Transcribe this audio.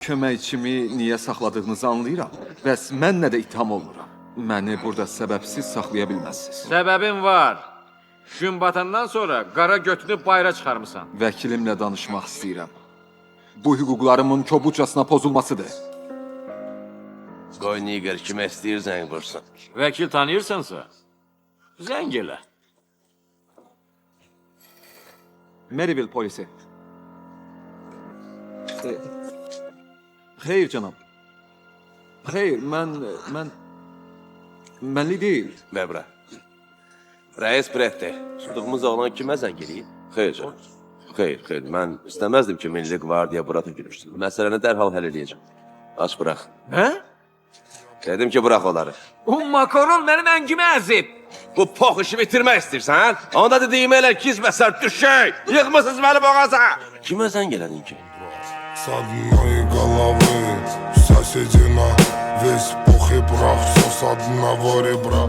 Köməkçimi niyə saxladığınızı anlayıram. Bəs mən nə də itham olunuram. Məni burada səbəbsiz saxlaya bilməzsiniz. Səbəbin var. Gün batandan sonra qara götünü bayra çıxarmısan. Vəkilimlə danışmaq istəyirəm. Bu hüquqlarımın kobudcasına pozulmasıdır. Qoy Niger kimə istəyir zəng vursun. Vəkil tanıyırsansa, zəng elə. Maryville polisi. Xeyr canım. Xeyr, mənli deyil. Məbra. Rəis Brett'dir. Tutduğumuz oğlan kimə zəng eləyib? Xeyr canım. Xeyr. Mən istəməzdim ki, Milli Qvardiya bura tökülürsün. Məsələni dərhal həll edəcəm. Aç burax. Hə? Dedim ki, bırax onları. O makaron mənim əngimi əzib. Bu pox işi bitirmək istəyirsən? Onda dediyimi elə gizməsər düşək. Yıxmısınız məni boğaza. Kimə zəng elədin ki? С одной головы соседи на весь пух и прах, все с одного ребра.